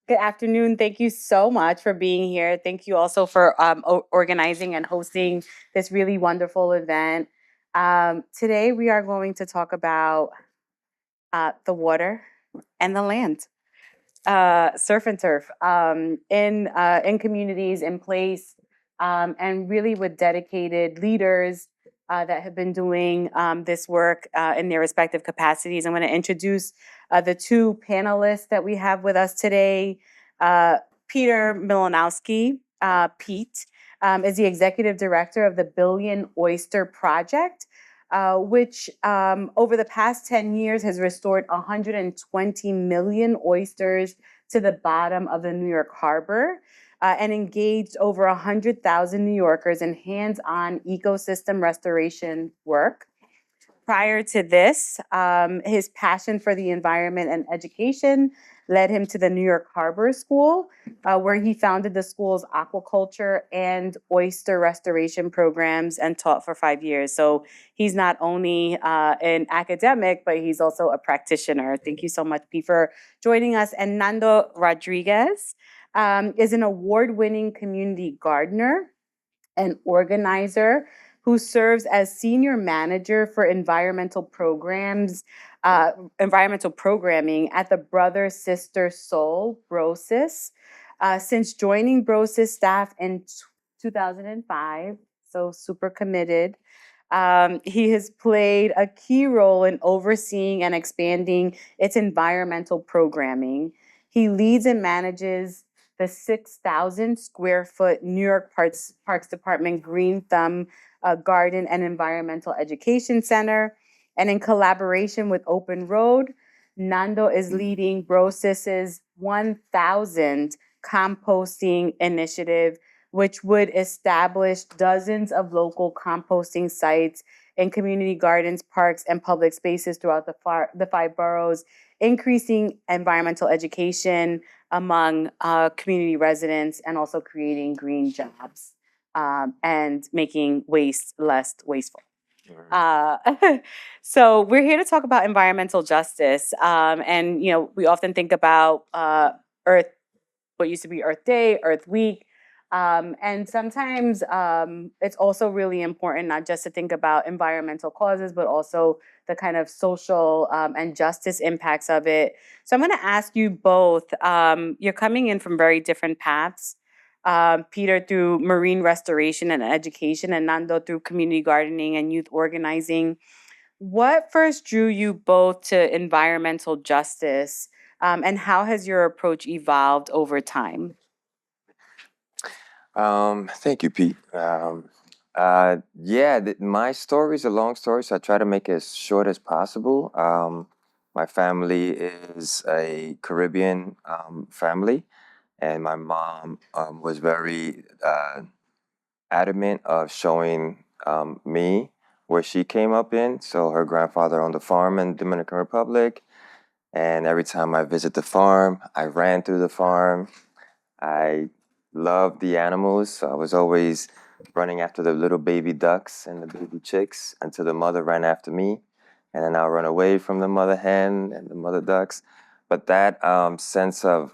Good afternoon. Thank you so much for being here. Thank you also for organizing and hosting this really wonderful event. Today, we are going to talk about the water and the land, surf and turf, in communities, in place, and really with dedicated leaders that have been doing this work in their respective capacities. I'm going to introduce the two panelists that we have with us today. Peter Malinowski, Pete, is the executive director of the Billion Oyster Project, which over the past 10 years has restored 120 million oysters to the bottom of the New York Harbor and engaged over 100,000 New Yorkers in hands-on ecosystem restoration work. Prior to this, his passion for the environment and education led him to the New York Harbor School, where he founded the school's aquaculture and oyster restoration programs and taught for 5 years. So he's not only an academic, but he's also a practitioner. Thank you so much, Pete, for joining us. And Nando Rodriguez is an award-winning community gardener and organizer who serves as senior manager for environmental programming at the Brotherhood Sister Sol, BROSIS. Since joining BROSIS staff in 2005, so super committed. He has played a key role in overseeing and expanding its environmental programming. He leads and manages the 6,000 square foot New York Parks Department Green Thumb Garden and Environmental Education Center. And in collaboration with Open Road, Nando is leading BROSIS's 1,000 composting initiative, which would establish dozens of local composting sites in community gardens, parks, and public spaces throughout the 5 boroughs, increasing environmental education among community residents and also creating green jobs and making waste less wasteful. So we're here to talk about environmental justice. And, you know, we often think about Earth, what used to be Earth Day, Earth Week. And sometimes it's also really important not just to think about environmental causes, but also the kind of social and justice impacts of it. So I'm going to ask you both, you're coming in from very different paths. Peter through marine restoration and education, and Nando through community gardening and youth organizing. What first drew you both to environmental justice, and how has your approach evolved over time? Thank you, Pete. My story is a long story, so I try to make it as short as possible. My family is a Caribbean family, and my mom was very adamant of showing me where she came up in. So her grandfather owned a farm in Dominican Republic, and every time I visit the farm, I ran through the farm. I loved the animals, so I was always running after the little baby ducks and the baby chicks until the mother ran after me, and then I'll run away from the mother hen and the mother ducks. But that sense of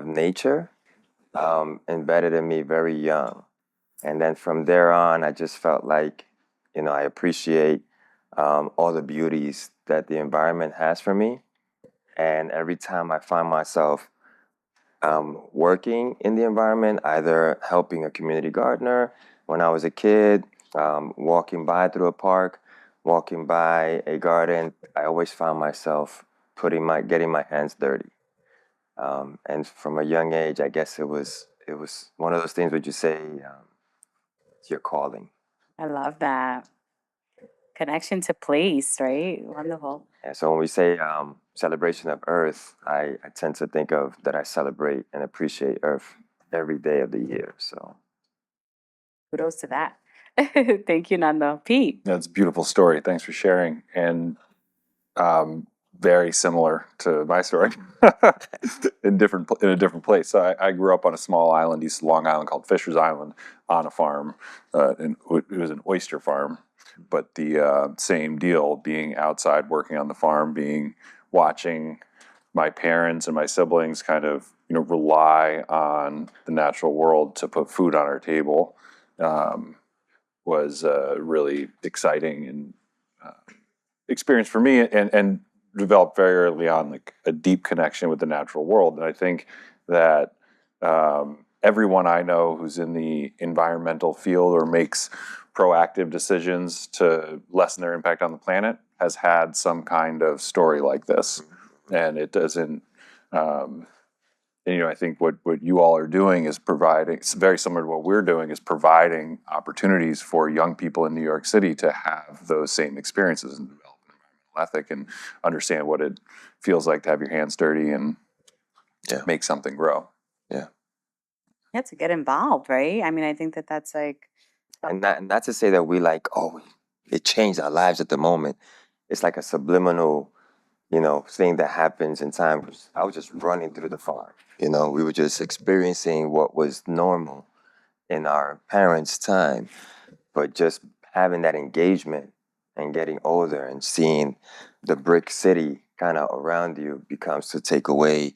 nature embedded in me very young, and then from there on, I just felt like, I appreciate all the beauties that the environment has for me, and every time I find myself working in the environment, either helping a community gardener when I was a kid, walking by through a park, walking by a garden, I always found myself getting my hands dirty. And from a young age, I guess it was one of those things where you say it's your calling. I love that. Connection to place, right? Wonderful. And so when we say celebration of Earth, I tend to think of that I celebrate and appreciate Earth every day of the year. So Kudos to that. Thank you, Nando. Pete. That's a beautiful story. Thanks for sharing. And very similar to my story in a different place. So I grew up on a small island, east of Long Island, called Fisher's Island, on a farm. And it was an oyster farm, but the same deal, being outside working on the farm, watching my parents and my siblings kind of, rely on the natural world to put food on our table, was really exciting and experience for me, and developed very early on like a deep connection with the natural world. And I think that everyone I know who's in the environmental field or makes proactive decisions to lessen their impact on the planet has had some kind of story like this. And it doesn't, I think what you all are doing is providing, it's very similar to what we're doing, is providing opportunities for young people in New York City to have those same experiences and develop an environmental ethic and understand what it feels like to have your hands dirty and make something grow. Yeah. Yeah, to get involved, right? I mean, I think that that's like, And not to say that we like, oh, it changed our lives at the moment. It's like a subliminal, thing that happens in time. I was just running through the farm. We were just experiencing what was normal in our parents' time, but just having that engagement and getting older and seeing the brick city kind of around you becomes to take away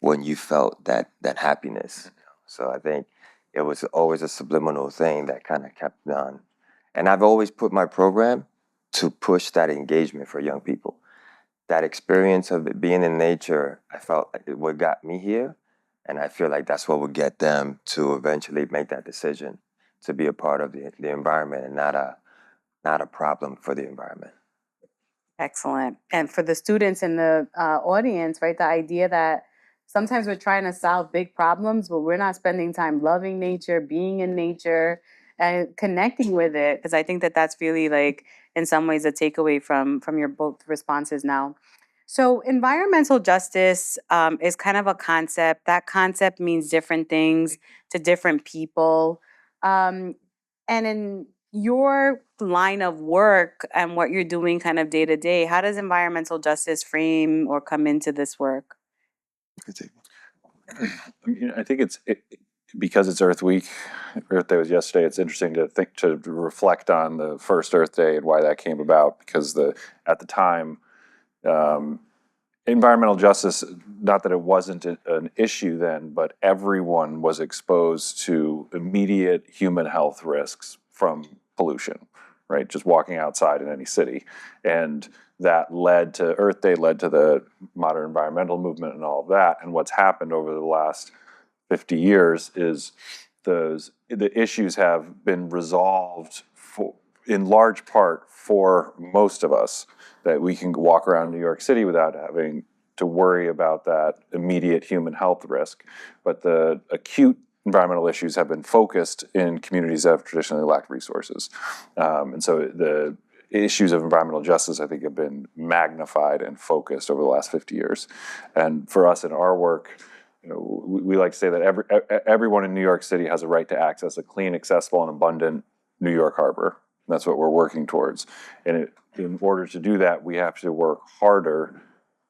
when you felt that happiness. So I think it was always a subliminal thing that kind of kept on. And I've always put my program to push that engagement for young people. That experience of it being in nature, I felt like it what got me here. And I feel like that's what would get them to eventually make that decision to be a part of the environment and not a problem for the environment. excellent. And for the students in the audience, right, the idea that sometimes we're trying to solve big problems, but we're not spending time loving nature, being in nature, and connecting with it. Because I think that that's really like, in some ways, a takeaway from your both responses now. So, environmental justice is kind of a concept. That concept means different things to different people. Um, and in your line of work and what you're doing kind of day to day, how does environmental justice frame or come into this work? I think because it's Earth Week. Earth Day was yesterday. It's interesting to reflect on the first Earth Day and why that came about. Because at the time, environmental justice, not that it wasn't an issue then, but everyone was exposed to immediate human health risks from pollution, right? Just walking outside in any city. And that led to Earth Day, led to the modern environmental movement and all of that. And what's happened over the last 50 years is the issues have been resolved in large part for most of us, that we can walk around New York City without having to worry about that immediate human health risk. But the acute environmental issues have been focused in communities that have traditionally lacked resources. And so the issues of environmental justice, I think, have been magnified and focused over the last 50 years. And for us in our work, we like to say that everyone in New York City has a right to access a clean, accessible, and abundant New York harbor. That's what we're working towards. And in order to do that, we have to work harder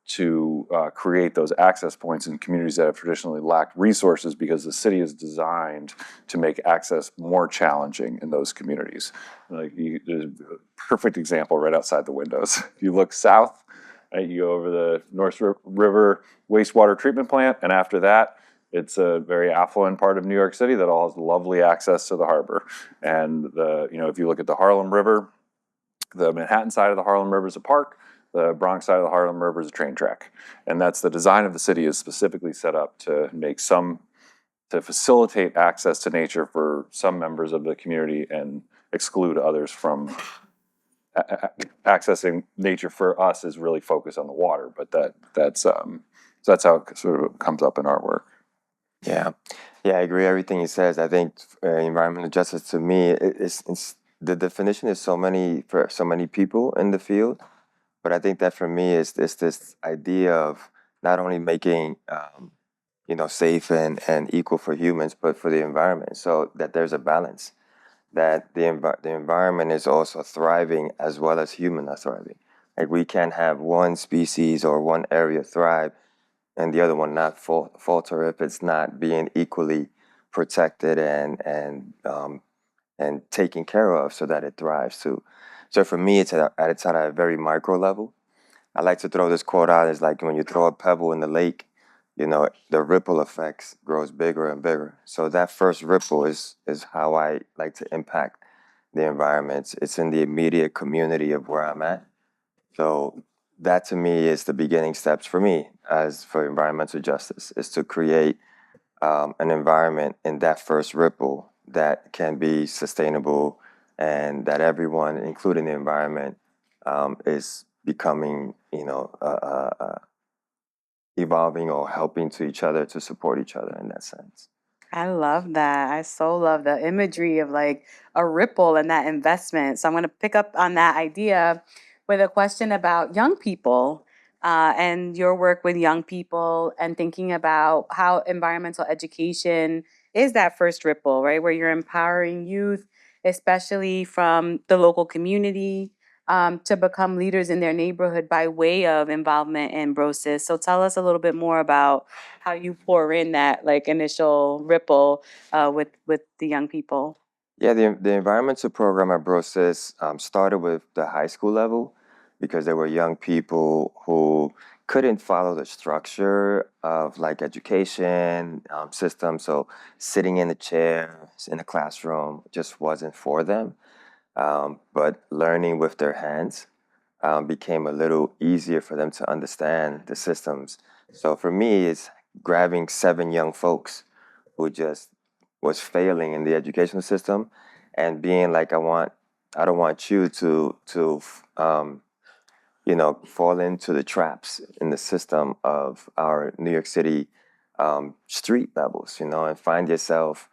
to create those access points in communities that have traditionally lacked resources, because the city is designed to make access more challenging in those communities. There's a perfect example right outside the windows. If you look south, right, you go over the North River wastewater treatment plant, and after that, it's a very affluent part of New York City that all has lovely access to the harbor. And if you look at the Harlem River, the Manhattan side of the Harlem River is a park. The Bronx side of the Harlem River is a train track. And that's the design of the city, is specifically set up to facilitate access to nature for some members of the community and exclude others from accessing nature. For us is really focused on the water, but that's how it sort of comes up in our work. Yeah, I agree everything he says. I think environmental justice to me, it's the definition is for so many people in the field, but I think that for me is this idea of not only making safe and equal for humans, but for the environment, so that there's a balance, that the environment is also thriving as well as humans are thriving. Like we can't have one species or one area thrive and the other one not falter if it's not being equally protected and taken care of so that it thrives too. So for me, it's at a very micro level. I like to throw this quote out. It's like when you throw a pebble in the lake, the ripple effects grows bigger and bigger. So that first ripple is how I like to impact the environment. It's in the immediate community of where I'm at. So that to me is the beginning steps for me as for environmental justice, is to create an environment in that first ripple that can be sustainable and that everyone, including the environment, is becoming, evolving or helping to each other to support each other in that sense. I love that. I so love the imagery of like a ripple and that investment. So I'm going to pick up on that idea with a question about young people and your work with young people and thinking about how environmental education is that first ripple, right? Where you're empowering youth, especially from the local community, to become leaders in their neighborhood by way of involvement in BROSIS. So tell us a little bit more about how you pour in that like initial ripple with the young people. Yeah, the environmental program at Brosis started with the high school level because there were young people who couldn't follow the structure of like education system. So sitting in the chair in the classroom just wasn't for them. But learning with their hands became a little easier for them to understand the systems. So for me, it's grabbing 7 young folks who just was failing in the educational system and being like, I don't want you to fall into the traps in the system of our New York City street levels, and find yourself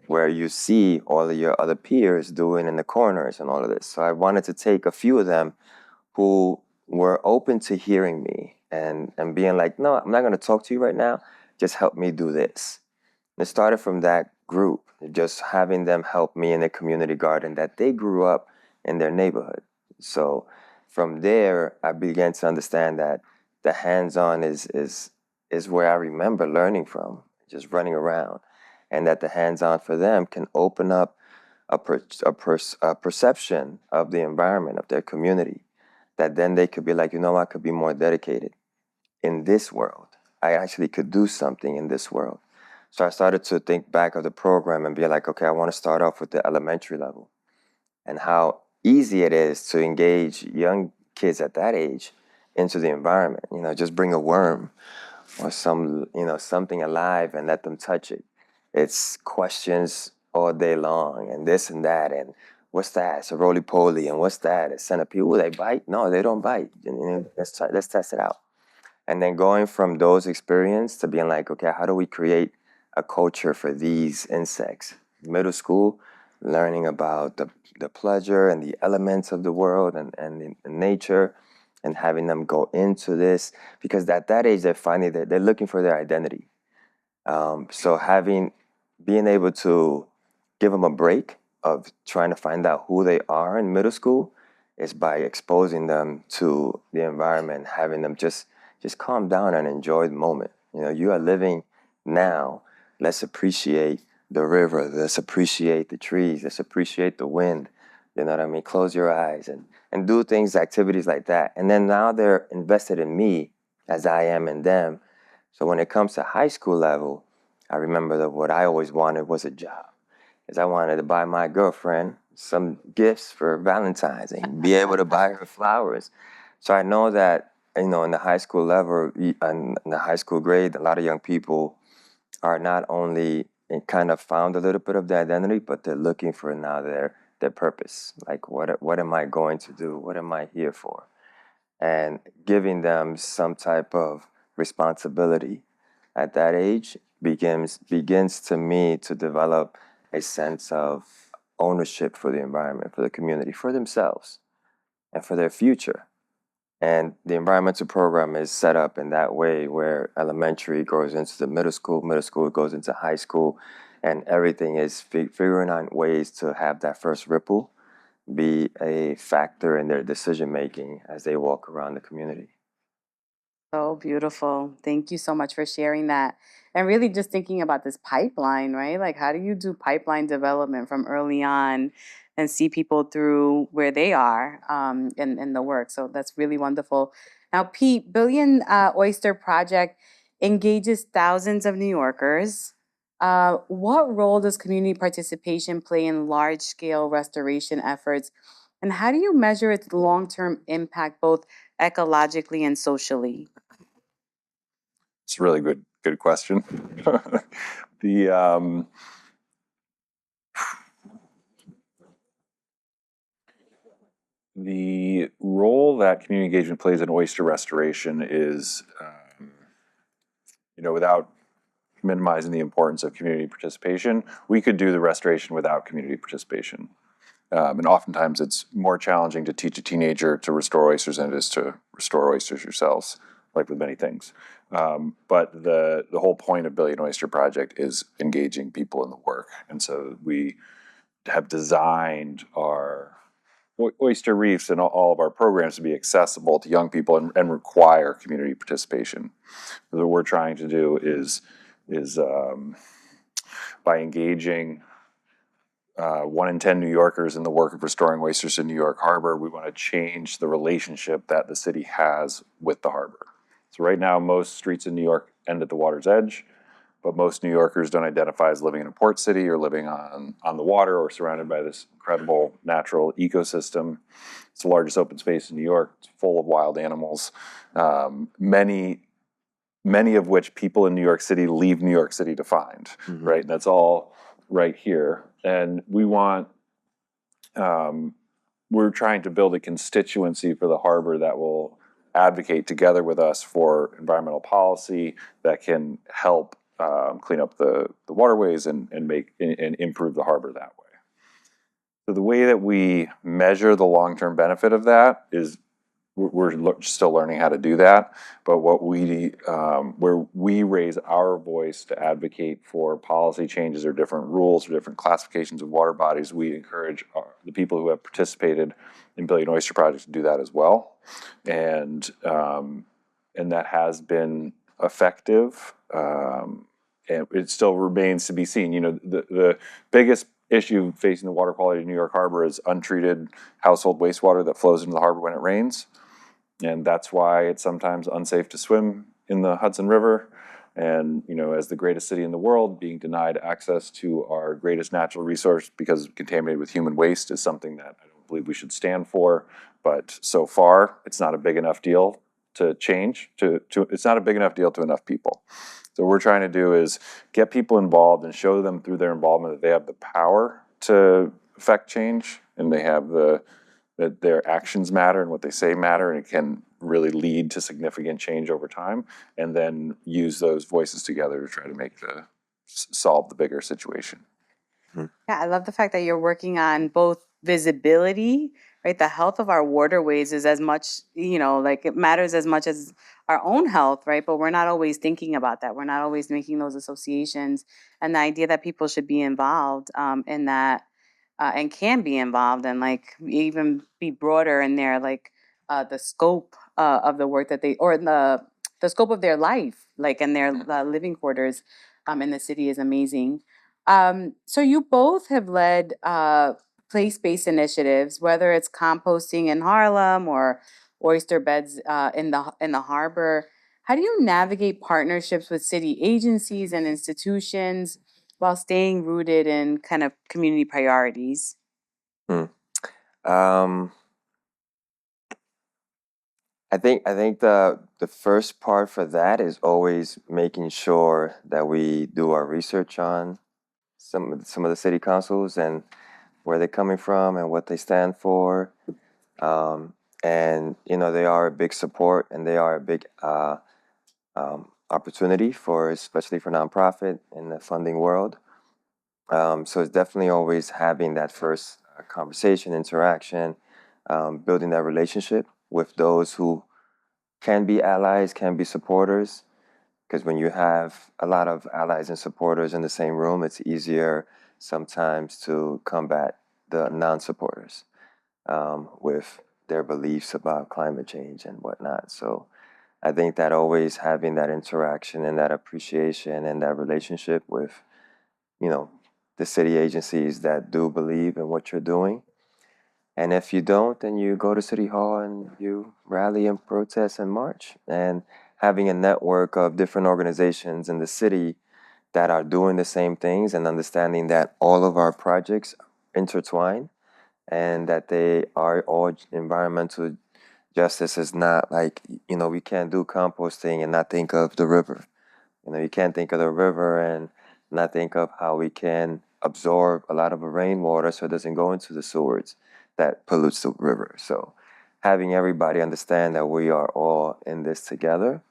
where you see all of your other peers doing in the corners and all of this. So I wanted to take a few of them who were open to hearing me and being like, no, I'm not going to talk to you right now. Just help me do this. It started from that group, just having them help me in the community garden that they grew up in their neighborhood. So from there, I began to understand that the hands-on is where I remember learning from, just running around, and that the hands-on for them can open up a perception of the environment of their community, that then they could be like, I could be more dedicated in this world. I actually could do something in this world. So I started to think back of the program and be like, okay, I want to start off with the elementary level and how easy it is to engage young kids at that age into the environment. Just bring a worm or something alive and let them touch it. It's questions all day long and this and that and what's that? It's a roly poly and what's that? It's centipede. Will they bite? No, they don't bite. Let's test it out. And then going from those experiences to being like, okay, how do we create a culture for these insects? Middle school, learning about the pleasure and the elements of the world and the nature, and having them go into this because at that age they're finding that they're looking for their identity. So being able to give them a break of trying to find out who they are in middle school is by exposing them to the environment, having them just calm down and enjoy the moment. You are living now. Let's appreciate the river. Let's appreciate the trees. Let's appreciate the wind. You know what I mean? Close your eyes and do things, activities like that. And then now they're invested in me as I am in them. So when it comes to high school level, I remember that what I always wanted was a job. Is I wanted to buy my girlfriend some gifts for Valentine's and be able to buy her flowers. So I know that, in the high school level, in the high school grade, a lot of young people are not only kind of found a little bit of their identity, but they're looking for now their purpose. Like, what am I going to do? What am I here for? And giving them some type of responsibility at that age begins to me to develop a sense of ownership for the environment, for the community, for themselves, and for their future. And the environmental program is set up in that way where elementary goes into the middle school goes into high school, and everything is figuring out ways to have that first ripple be a factor in their decision making as they walk around the community. So beautiful. Thank you so much for sharing that. And really just thinking about this pipeline, right? Like, how do you do pipeline development from early on and see people through where they are in the work. So that's really wonderful. Now, Pete, Billion Oyster Project engages thousands of New Yorkers. What role does community participation play in large scale restoration efforts? And how do you measure its long term impact, both ecologically and socially? It's a really good question. the The role that community engagement plays in oyster restoration is, without minimizing the importance of community participation, we could do the restoration without community participation. And oftentimes it's more challenging to teach a teenager to restore oysters than it is to restore oysters yourselves, like with many things. But the whole point of Billion Oyster Project is engaging people in the work. And so we have designed our oyster reefs and all of our programs to be accessible to young people and require community participation. What we're trying to do is by engaging 1 in 10 New Yorkers in the work of restoring oysters in New York Harbor, we want to change the relationship that the city has with the harbor. So right now, most streets in New York end at the water's edge, but most New Yorkers don't identify as living in a port city or living on the water or surrounded by this incredible natural ecosystem. It's the largest open space in New York. It's full of wild animals, many of which people in New York City leave New York City to find, right? And that's all right here. And we're trying to build a constituency for the harbor that will advocate together with us for environmental policy that can help clean up the waterways and improve the harbor that way. So the way that we measure the long-term benefit of that is we're still learning how to do that, but where we raise our voice to advocate for policy changes or different rules or different classifications of water bodies, we encourage the people who have participated in Billion Oyster Project to do that as well, and that has been effective, and it still remains to be seen. The biggest issue facing the water quality of New York Harbor is untreated household wastewater that flows into the harbor when it rains. And that's why it's sometimes unsafe to swim in the Hudson River. And, as the greatest city in the world, being denied access to our greatest natural resource because contaminated with human waste is something that I don't believe we should stand for. But so far, it's not a big enough deal to change. It's not a big enough deal to enough people. So what we're trying to do is get people involved and show them through their involvement that they have the power to affect change, and they have that their actions matter and what they say matter, and it can really lead to significant change over time, and then use those voices together to try to solve the bigger situation. Yeah, I love the fact that you're working on both visibility, right? The health of our waterways is as much, like it matters as much as our own health, right? But we're not always thinking about that. We're not always making those associations. And the idea that people should be involved in that and can be involved and like even be broader in their like the scope of the work that they or the scope of their life, like in their living quarters in the city is amazing. So you both have led place-based initiatives, whether it's composting in Harlem or oyster beds in the harbor. How do you navigate partnerships with city agencies and institutions while staying rooted in kind of community priorities? Hmm. I think the first part for that is always making sure that we do our research on some of the city councils and where they're coming from and what they stand for. And they are a big support and they are a big opportunity especially for nonprofit in the funding world. So it's definitely always having that first conversation, interaction, building that relationship with those who can be allies, can be supporters. Because when you have a lot of allies and supporters in the same room, it's easier sometimes to combat the non-supporters with their beliefs about climate change and whatnot. So I think that always having that interaction and that appreciation and that relationship with, you know, the city agencies that do believe in what you're doing. And if you don't, then you go to City Hall and you rally and protest and march. And having a network of different organizations in the city that are doing the same things and understanding that all of our projects intertwine and that they are all environmental justice is not like, we can't do composting and not think of the river. You can't think of the river and not think of how we can absorb a lot of the rainwater so it doesn't go into the sewers that pollutes the river. So having everybody understand that we are all in this together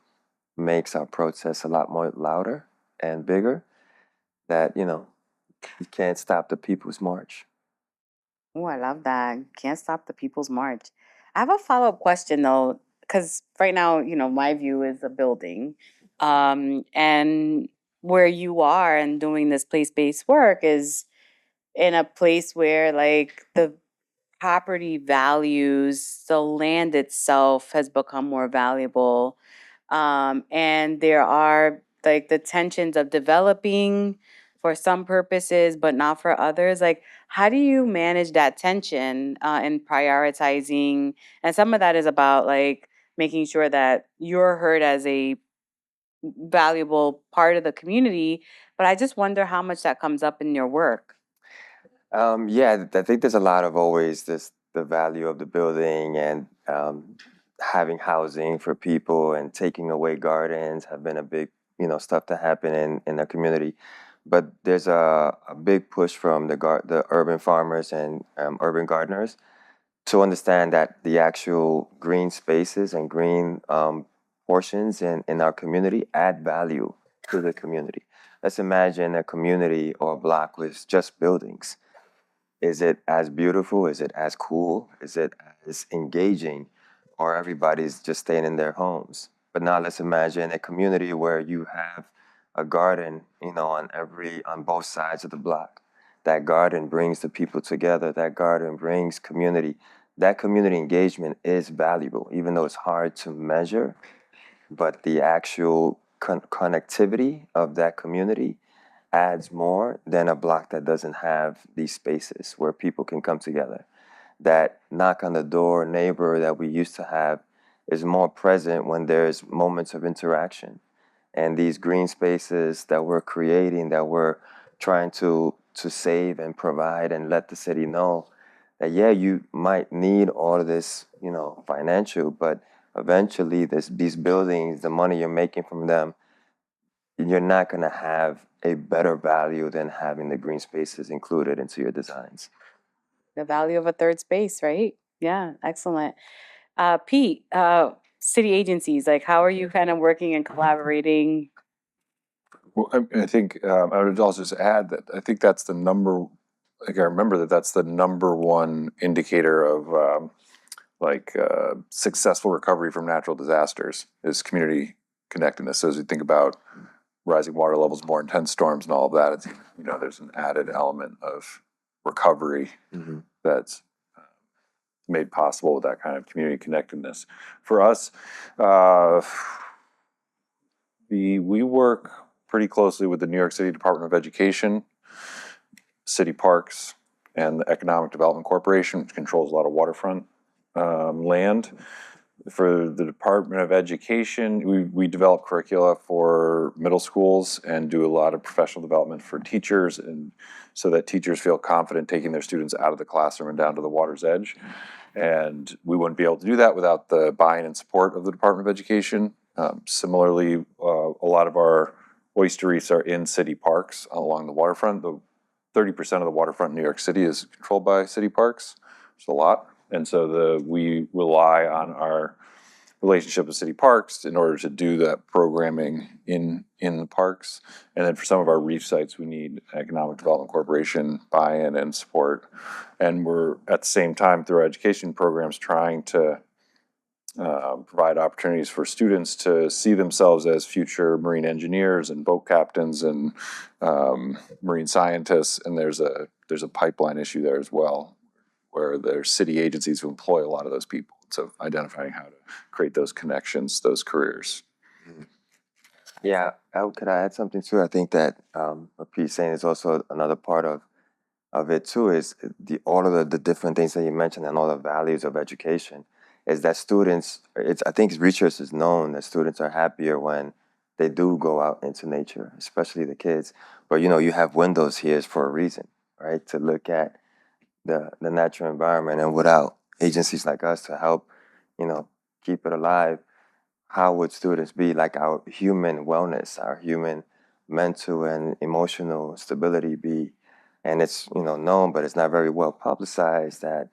makes our protest a lot more louder and bigger. That, you can't stop the people's march. Oh, I love that. Can't stop the people's march. I have a follow-up question though, because right now, my view is a building. And where you are and doing this place-based work is in a place where like the property values, the land itself has become more valuable. And there are like the tensions of developing for some purposes, but not for others. Like, how do you manage that tension in prioritizing? And some of that is about like making sure that you're heard as a valuable part of the community. But I just wonder how much that comes up in your work. Yeah, I think there's a lot of always the value of the building and having housing for people and taking away gardens have been a big, stuff to happen in the community. But there's a big push from the urban farmers and urban gardeners to understand that the actual green spaces and green portions in our community add value to the community. Let's imagine a community or a block with just buildings. Is it as beautiful? Is it as cool? Is it as engaging? Or everybody's just staying in their homes? But now let's imagine a community where you have a garden, on both sides of the block. That garden brings the people together. That garden brings community. That community engagement is valuable, even though it's hard to measure. But the actual connectivity of that community adds more than a block that doesn't have these spaces where people can come together. That knock on the door neighbor that we used to have is more present when there's moments of interaction. And these green spaces that we're creating, that we're trying to save and provide and let the city know that, yeah, you might need all of this, financial, but eventually these buildings, the money you're making from them, you're not going to have a better value than having the green spaces included into your designs. The value of a third space, right? Yeah, excellent. Pete, city agencies, like how are you kind of working and collaborating? Well, I think I would also just add that I think that's the number. Like I remember that's the number one indicator of successful recovery from natural disasters is community connectedness. So as we think about rising water levels, more intense storms, and all of that, it's, there's an added element of recovery that's made possible with that kind of community connectedness. For us, we work pretty closely with the New York City Department of Education, city parks, and the Economic Development Corporation, which controls a lot of waterfront land. For the Department of Education, we develop curricula for middle schools and do a lot of professional development for teachers, and so that teachers feel confident taking their students out of the classroom and down to the water's edge. And we wouldn't be able to do that without the buy-in and support of the Department of Education. Similarly, a lot of our oyster reefs are in city parks along the waterfront. The 30% of the waterfront in New York City is controlled by city parks. It's a lot. And so we rely on our relationship with city parks in order to do that programming in the parks. And then for some of our reef sites, we need Economic Development Corporation buy-in and support. And we're at the same time through our education programs trying to provide opportunities for students to see themselves as future marine engineers and boat captains and marine scientists. And there's a pipeline issue there as well, where there's city agencies who employ a lot of those people. So identifying how to create those connections, those careers. Yeah, could I add something too? I think that what Pete's saying is also another part of it too is all of the different things that you mentioned and all the values of education is that students, I think research is known that students are happier when they do go out into nature, especially the kids. But you have windows here for a reason, right? To look at the natural environment, and without agencies like us to help, you know, keep it alive, how would students be like our human wellness, our human mental and emotional stability be? And it's known, but it's not very well publicized that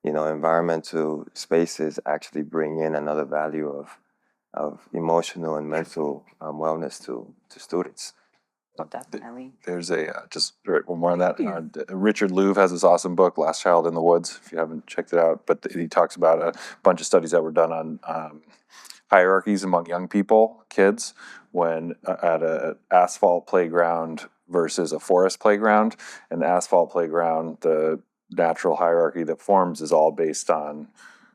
environmental spaces actually bring in another value of emotional and mental wellness to students. Definitely. There's just one more on that. Richard Louv has this awesome book, Last Child in the Woods, if you haven't checked it out. But he talks about a bunch of studies that were done on hierarchies among young people, kids, when at an asphalt playground versus a forest playground. And the asphalt playground, the natural hierarchy that forms is all based on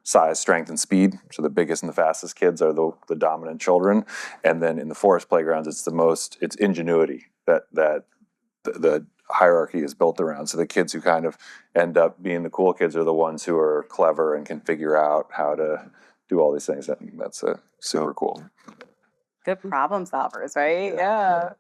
size, strength, and speed. So the biggest and the fastest kids are the dominant children. And then in the forest playgrounds, it's ingenuity that the hierarchy is built around. So the kids who kind of end up being the cool kids are the ones who are clever and can figure out how to do all these things. I think that's super cool. Good problem solvers, right? Yeah.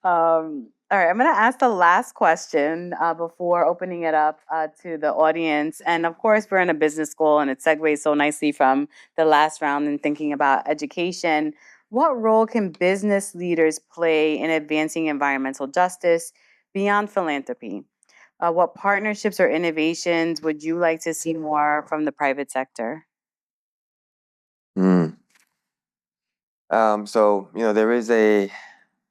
All right, I'm going to ask the last question before opening it up to the audience. And of course, we're in a business school, and it segues so nicely from the last round and thinking about education. What role can business leaders play in advancing environmental justice beyond philanthropy? What partnerships or innovations would you like to see more from the private sector? Mm. So there is a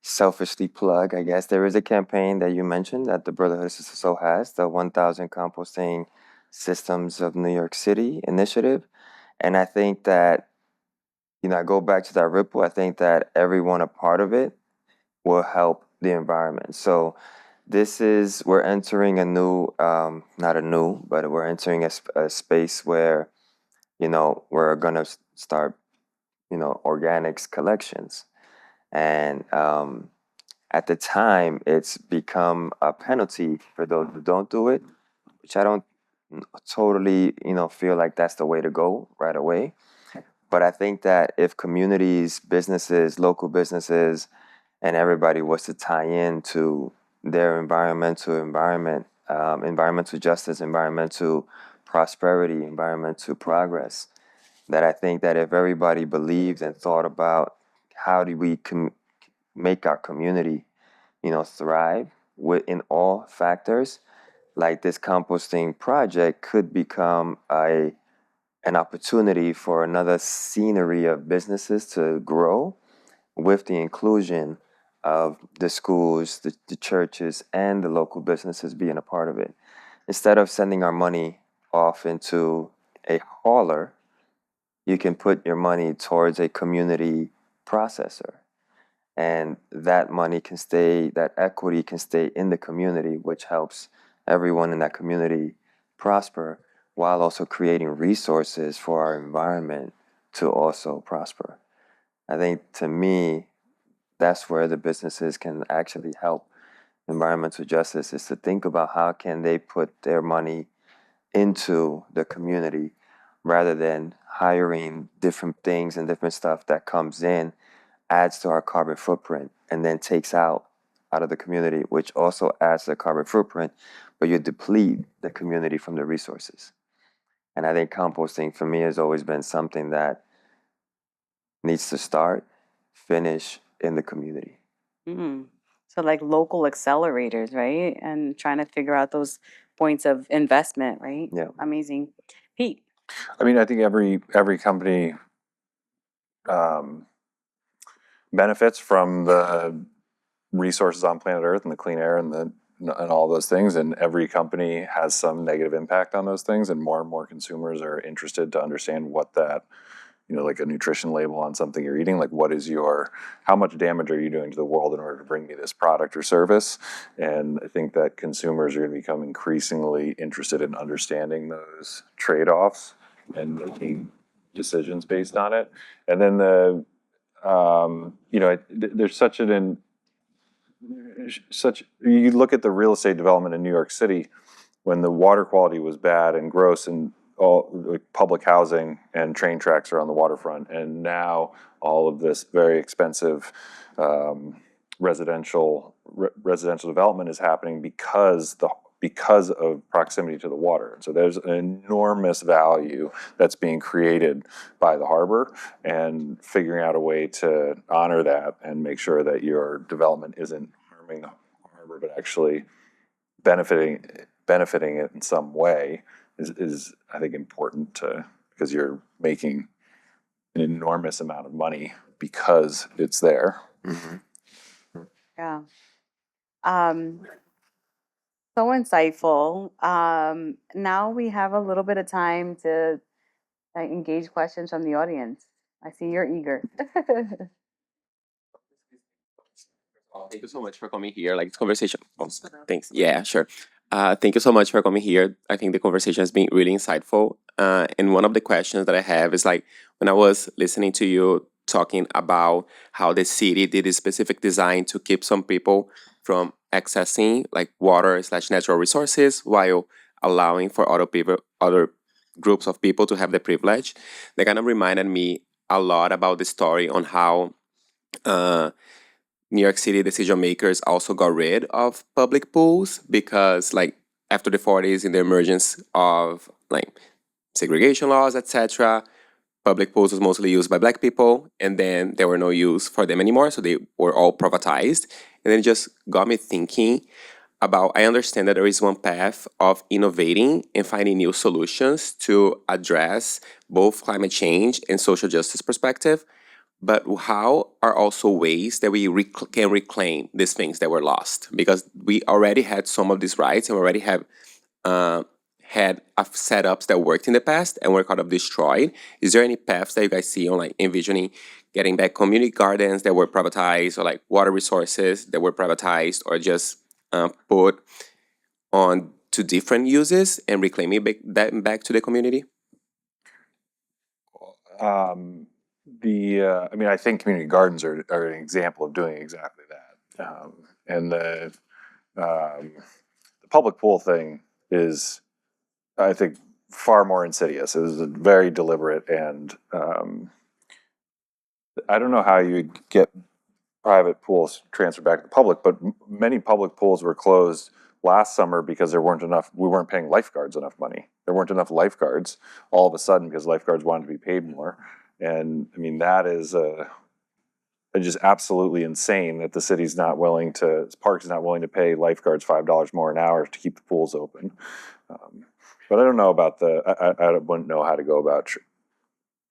selfishly plug, I guess. There is a campaign that you mentioned that the Brotherhood Sister Sol has, the 1,000 Composting Systems of New York City initiative. And I think that, I go back to that ripple. I think that everyone a part of it will help the environment. So we're entering a new, not a new, but we're entering a space where, we're going to start, organics collections. And at the time, it's become a penalty for those who don't do it, which I don't totally, feel like that's the way to go right away. But I think that if communities, businesses, local businesses, and everybody was to tie into their environmental justice, environmental prosperity, environmental progress, that I think that if everybody believed and thought about how do we make our community, thrive in all factors, like this composting project could become an opportunity for another scenery of businesses to grow with the inclusion of the schools, the churches, and the local businesses being a part of it. Instead of sending our money off into a hauler, you can put your money towards a community processor. And that money can stay, that equity can stay in the community, which helps everyone in that community prosper while also creating resources for our environment to also prosper. I think to me, that's where the businesses can actually help environmental justice, is to think about how can they put their money into the community rather than hiring different things and different stuff that comes in, adds to our carbon footprint, and then takes out of the community, which also adds to the carbon footprint, but you deplete the community from the resources. And I think composting for me has always been something that needs to start, finish in the community. Mm. So like local accelerators, right? And trying to figure out those points of investment, right? Yeah. Amazing. Pete. I mean, I think every company benefits from the resources on planet Earth and the clean air and all those things, and every company has some negative impact on those things, and more consumers are interested to understand what that, like a nutrition label on something you're eating, like how much damage are you doing to the world in order to bring me this product or service. And I think that consumers are going to become increasingly interested in understanding those trade-offs and making decisions based on it. And then there's such you look at the real estate development in New York City when the water quality was bad and gross and all like, public housing and train tracks are on the waterfront, and now all of this very expensive residential development is happening because of proximity to the water. So there's an enormous value that's being created by the harbor, and figuring out a way to honor that and make sure that your development isn't harming the harbor but actually benefiting it in some way is I think important because you're making an enormous amount of money because it's there. Mm-hmm. Yeah. So insightful. Now we have a little bit of time to engage questions from the audience. I see you're eager. Thank you so much for coming here. Like, this conversation. Oh, thanks. Yeah, sure. Thank you so much for coming here. I think the conversation has been really insightful. And one of the questions that I have is like, when I was listening to you talking about how the city did a specific design to keep some people from accessing like water slash natural resources while allowing for other groups of people to have the privilege, that kind of reminded me a lot about the story on how New York City decision makers also got rid of public pools because, like, after the 40s, in the emergence of like segregation laws, etc., public pools was mostly used by Black people, and then there were no use for them anymore, so they were all privatized. And then it just got me thinking about. I understand that there is one path of innovating and finding new solutions to address both climate change and social justice perspective. But how are also ways that we can reclaim these things that were lost? Because we already had some of these rights and we already have had setups that worked in the past and were kind of destroyed. Is there any paths that you guys see on like envisioning getting back community gardens that were privatized, or like water resources that were privatized, or just put on to different uses and reclaiming that back to the community? I mean, I think community gardens are an example of doing exactly that. And the public pool thing is, I think, far more insidious. It was very deliberate, and I don't know how you get private pools transferred back to the public, but many public pools were closed last summer because we weren't paying lifeguards enough money. There weren't enough lifeguards all of a sudden because lifeguards wanted to be paid more. And I mean, that is just absolutely insane that the city's not willing to, parks is not willing to pay lifeguards $5 more an hour to keep the pools open. But I don't know about I wouldn't know how to go about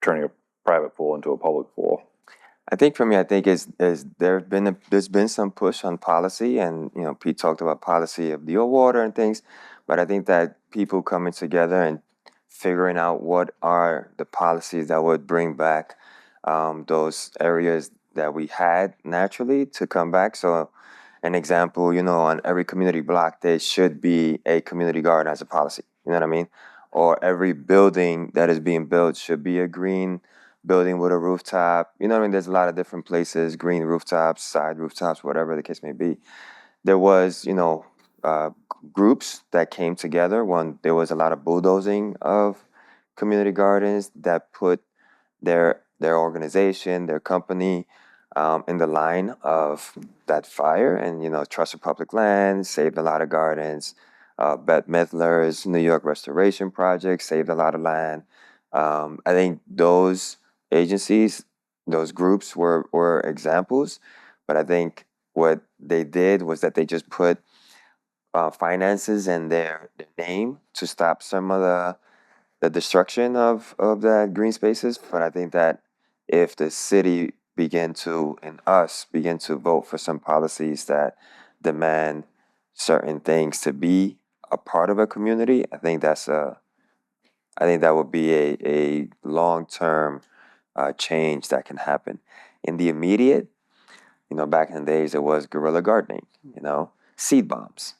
turning a private pool into a public pool. I think for me, I think is there's been some push on policy, and Pete talked about policy of the water and things, but I think that people coming together and figuring out what are the policies that would bring back those areas that we had naturally to come back. So, an example, on every community block there should be a community garden as a policy. You know what I mean? Or every building that is being built should be a green building with a rooftop. You know what I mean? There's a lot of different places, green rooftops, side rooftops, whatever the case may be. There was, groups that came together when there was a lot of bulldozing of community gardens that put their organization, their company in the line of that fire, and Trust for Public Land saved a lot of gardens. Bette Midler's New York Restoration Project saved a lot of land. I think those agencies, those groups were examples, but I think what they did was that they just put finances and their name to stop some of the destruction of the green spaces. But I think that if the city and us begin to vote for some policies that demand certain things to be a part of a community, I think that would be a long-term change that can happen. In the immediate, back in the days, it was guerrilla gardening, seed bombs,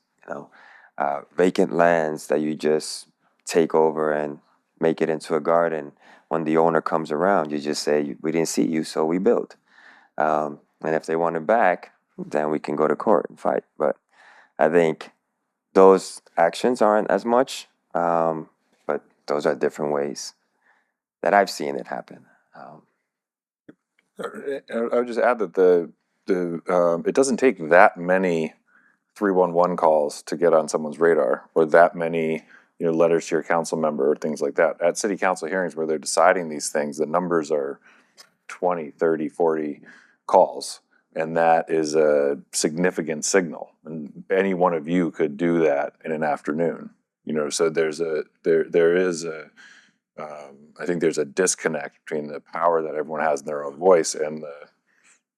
vacant lands that you just take over and make it into a garden. When the owner comes around, you just say, we didn't see you, so we built. And if they want it back, then we can go to court and fight. But I think those actions aren't as much, but those are different ways that I've seen it happen. I would just add that it doesn't take that many 311 calls to get on someone's radar, or that many letters to your council member or things like that. At city council hearings where they're deciding these things, the numbers are 20, 30, 40 calls, and that is a significant signal. And any one of you could do that in an afternoon. So there is a I think there's a disconnect between the power that everyone has in their own voice and the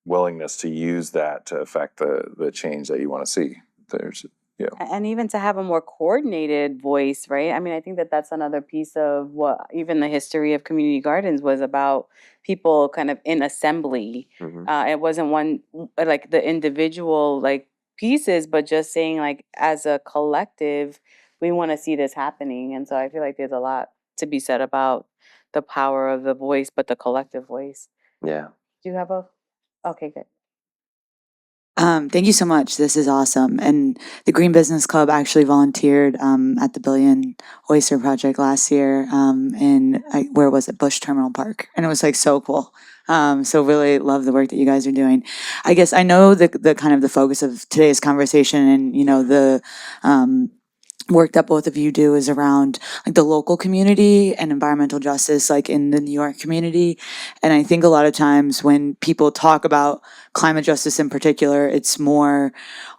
willingness to use that to affect the change that you want to see. There's And even to have a more coordinated voice, right? I mean, I think that that's another piece of what even the history of community gardens was about, people kind of in assembly. Mhm. It wasn't like the individual like pieces, but just saying like as a collective, we want to see this happening. And so I feel like there's a lot to be said about the power of the voice, but the collective voice. Yeah. Do you have a? Okay, good. Thank you so much. This is awesome. And the Green Business Club actually volunteered at the Billion Oyster Project last year where was it? Bush Terminal Park. And it was like so cool. So really love the work that you guys are doing. I guess I know the kind of the focus of today's conversation and, the work that both of you do is around like the local community and environmental justice, like in the New York community. And I think a lot of times when people talk about climate justice in particular, it's more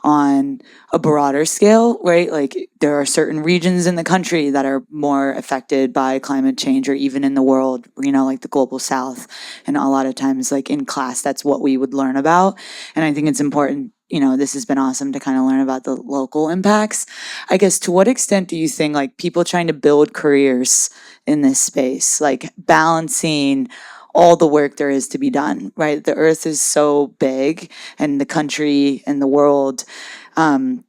on a broader scale, right? Like there are certain regions in the country that are more affected by climate change, or even in the world, like the global south. And a lot of times like in class, that's what we would learn about. And I think it's important, this has been awesome to kind of learn about the local impacts. I guess, to what extent do you think like people trying to build careers in this space, like balancing all the work there is to be done, right? The earth is so big, and the country and the world. And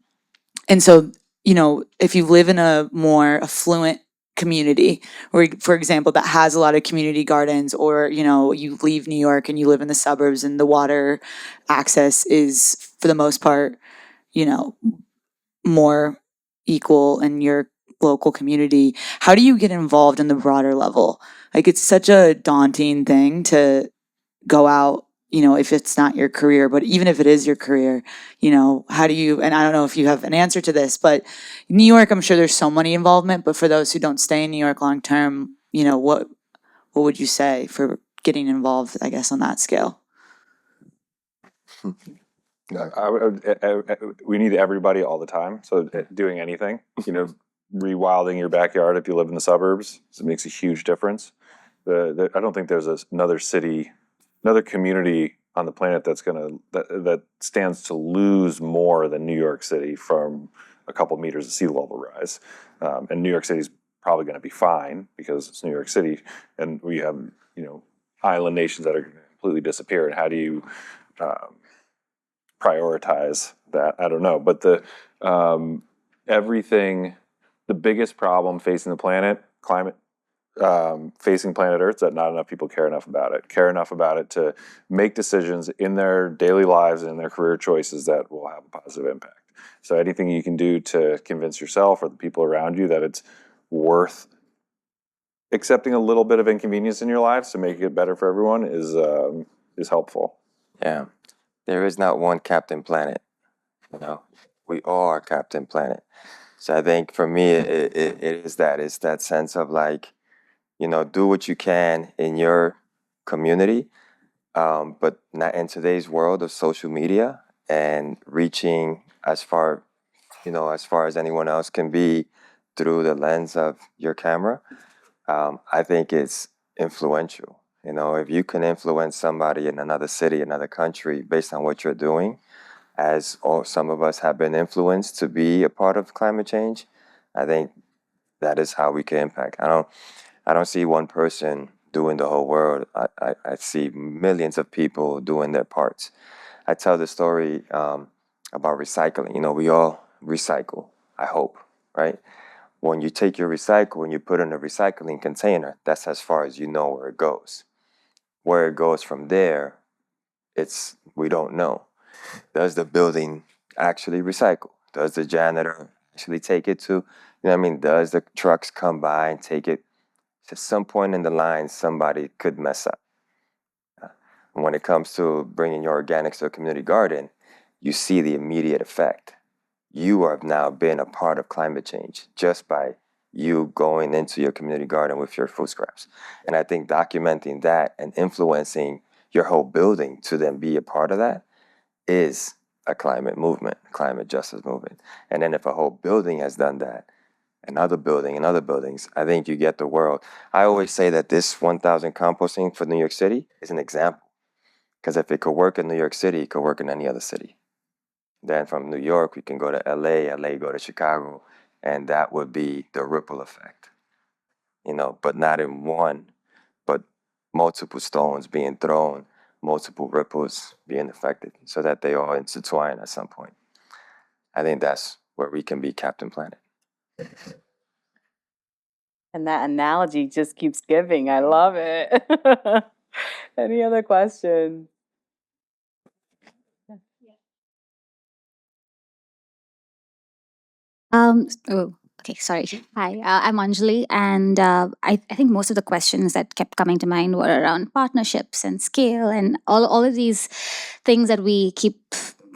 so, if you live in a more affluent community, or for example, that has a lot of community gardens, or, you leave New York and you live in the suburbs and the water access is for the most part, more equal in your local community, how do you get involved in the broader level? Like it's such a daunting thing to go out, if it's not your career, but even if it is your career, how do you, and I don't know if you have an answer to this, but New York, I'm sure there's so many involvement, but for those who don't stay in New York long term, what would you say for getting involved, I guess, on that scale? We need everybody all the time. So doing anything, rewilding your backyard if you live in the suburbs, it makes a huge difference. I don't think there's another community on the planet that stands to lose more than New York City from a couple meters of sea level rise. And New York City is probably going to be fine because it's New York City, and we have island nations that are going to completely disappear. And how do you prioritize that? I don't know, but the biggest problem facing the planet, climate, facing planet Earth, is that not enough people care enough about it to make decisions in their daily lives and in their career choices that will have a positive impact. So anything you can do to convince yourself or the people around you that it's worth accepting a little bit of inconvenience in your lives to make it better for everyone is helpful. Yeah. There is not one Captain Planet. We all are Captain Planet. So I think for me, it is that. It's that sense of like, do what you can in your community, but not in today's world of social media and reaching as far as anyone else can be through the lens of your camera. I think it's influential. If you can influence somebody in another city, another country, based on what you're doing, as some of us have been influenced to be a part of climate change, I think that is how we can impact. I don't see one person doing the whole world. I see millions of people doing their parts. I tell the story about recycling. We all recycle, I hope, right? When you take your recycle and you put it in a recycling container, that's as far as you know where it goes. Where it goes from there we don't know. Does the building actually recycle? Does the janitor actually take it to, you know what I mean? Does the trucks come by and take it? At some point in the line, somebody could mess up. When it comes to bringing your organics to a community garden, you see the immediate effect. You have now been a part of climate change just by you going into your community garden with your food scraps. And I think documenting that and influencing your whole building to then be a part of that is a climate movement, climate justice movement. And then if a whole building has done that, another building and other buildings, I think you get the world. I always say that this 1,000 composting for New York City is an example. Because if it could work in New York City, it could work in any other city. Then from New York, we can go to LA go to Chicago, and that would be the ripple effect. But not in one, but multiple stones being thrown, multiple ripples being affected, so that they all intertwine at some point. I think that's where we can be Captain Planet. And that analogy just keeps giving. I love it. Any other questions? Okay, sorry. Hi, I'm Anjali, and I think most of the questions that kept coming to mind were around partnerships and scale and all of these things that we keep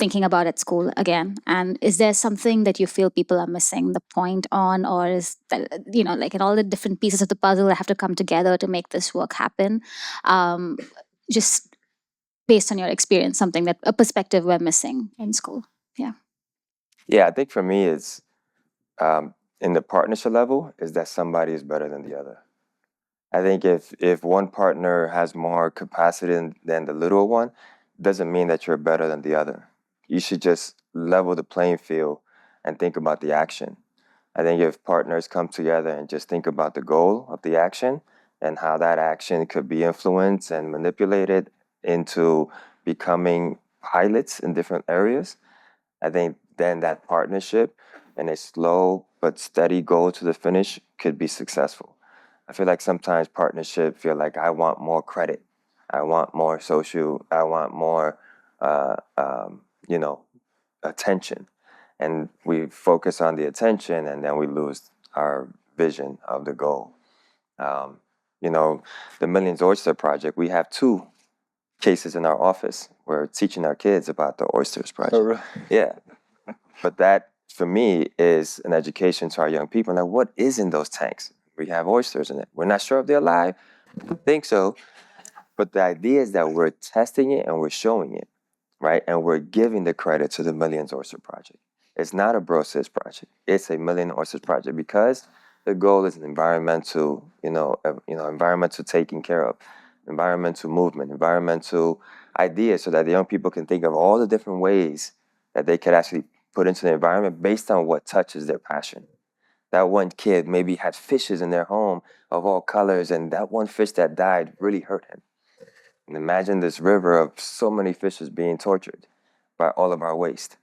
thinking about at school again. And is there something that you feel people are missing the point on, or is that, like in all the different pieces of the puzzle that have to come together to make this work happen? Just based on your experience, something that a perspective we're missing in school. Yeah. Yeah, I think for me, it's in the partnership level, is that somebody is better than the other. I think if one partner has more capacity than the little one, doesn't mean that you're better than the other. You should just level the playing field and think about the action. I think if partners come together and just think about the goal of the action and how that action could be influenced and manipulated into becoming pilots in different areas, I think then that partnership and a slow but steady goal to the finish could be successful. I feel like sometimes partnership feel like I want more credit, I want more social, I want more, uh, um, you know, attention, and we focus on the attention, and then we lose our vision of the goal. Um, the Millions Oyster Project, we have 2 cases in our office. We're teaching our kids about the Oysters Project. Oh, really? Yeah, but that for me is an education to our young people. Now, what is in those tanks? We have oysters in it. We're not sure if they're alive. I think so. But the idea is that we're testing it and we're showing it, right? And we're giving the credit to the Millions Oyster Project. It's not a Brosis project. It's a Million Oysters Project because the goal is an environmental, environmental taking care of, environmental movement, environmental ideas, so that the young people can think of all the different ways that they could actually put into the environment based on what touches their passion. That one kid maybe had fishes in their home of all colors, and that one fish that died really hurt him. And imagine this river of so many fishes being tortured by all of our waste,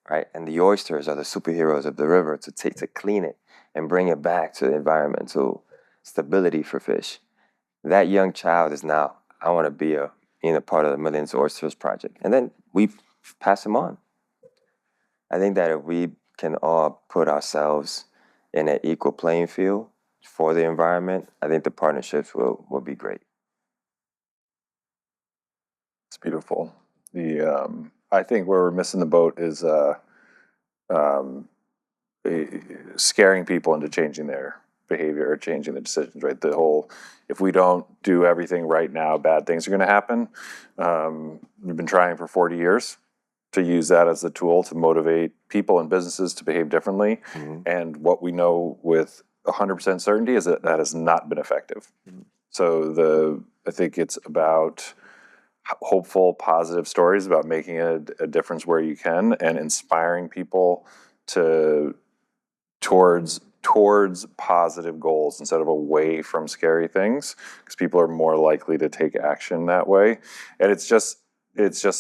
right? And the oysters are the superheroes of the river to clean it and bring it back to the environmental stability for fish. That young child is now, I want to be a part of the Millions Oysters Project. And then we pass them on. I think that if we can all put ourselves in an equal playing field for the environment, I think the partnerships will be great. It's beautiful. I think where we're missing the boat is scaring people into changing their behavior or changing the decisions, right? The whole, if we don't do everything right now, bad things are going to happen. We've been trying for 40 years to use that as the tool to motivate people and businesses to behave differently. Mhm. And what we know with 100% certainty is that that has not been effective. So I think it's about hopeful, positive stories about making a difference where you can and inspiring people towards positive goals instead of away from scary things, because people are more likely to take action that way. And it's just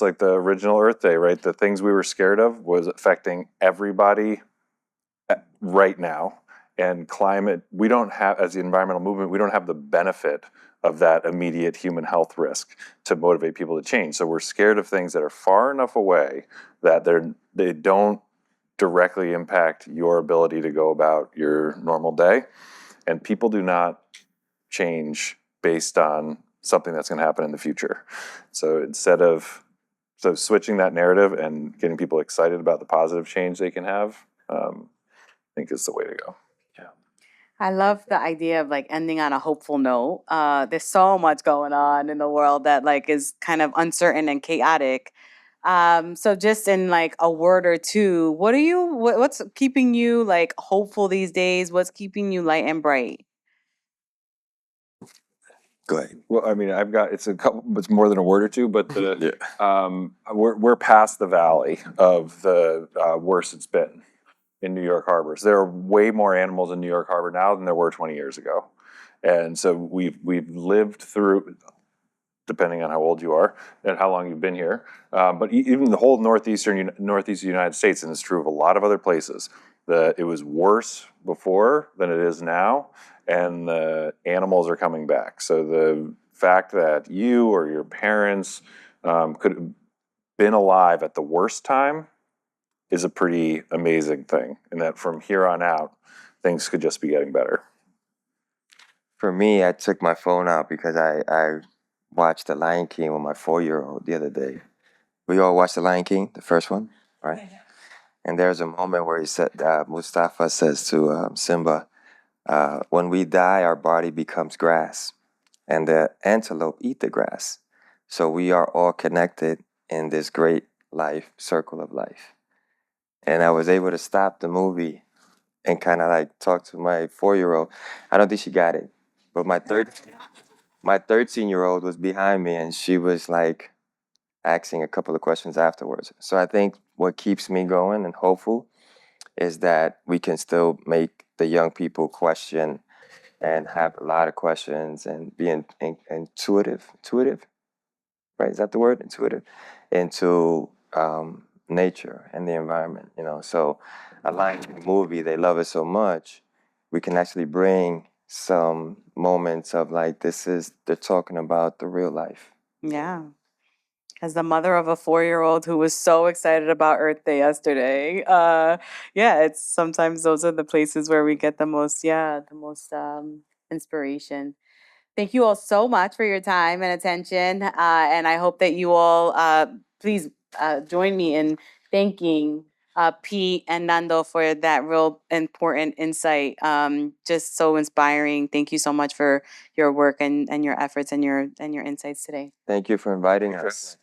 like the original Earth Day, right? The things we were scared of was affecting everybody right now. And climate, we don't have, as the environmental movement, we don't have the benefit of that immediate human health risk to motivate people to change. So we're scared of things that are far enough away that they don't directly impact your ability to go about your normal day. And people do not change based on something that's going to happen in the future. So so switching that narrative and getting people excited about the positive change they can have, I think is the way to go. I love the idea of like ending on a hopeful note. There's so much going on in the world that like is kind of uncertain and chaotic. So just in like a word or two, what's keeping you like hopeful these days? What's keeping you light and bright? Go ahead. Well, I mean, it's more than a word or two, but Yeah. we're past the valley of the worst it's been in New York harbors. There are way more animals in New York Harbor now than there were 20 years ago. And so we've lived through, depending on how old you are and how long you've been here, but even the whole northeast United States, and it's true of a lot of other places, that it was worse before than it is now, and the animals are coming back. So the fact that you or your parents could have been alive at the worst time is a pretty amazing thing, and that from here on out, things could just be getting better. For me, I took my phone out because I watched The Lion King with my 4-year-old the other day. We all watched The Lion King, the first one, right? And there's a moment where he said, Mustafa says to Simba, when we die, our body becomes grass, and the antelope eat the grass. So we are all connected in this great life, circle of life. And I was able to stop the movie and kind of like talk to my 4-year-old. I don't think she got it, but my 13-year-old was behind me, and she was like asking a couple of questions afterwards. So I think what keeps me going and hopeful is that we can still make the young people question and have a lot of questions and be intuitive, right? Is that the word? Intuitive into nature and the environment, So a Lion King movie, they love it so much, we can actually bring some moments of like, they're talking about the real life. Yeah. As the mother of a 4-year-old who was so excited about Earth Day yesterday, yeah, it's sometimes those are the places where we get the most inspiration. Thank you all so much for your time and attention. And I hope that you all please join me in thanking Pete and Nando for that real important insight. Just so inspiring. Thank you so much for your work and your efforts and your insights today. Thank you for inviting us.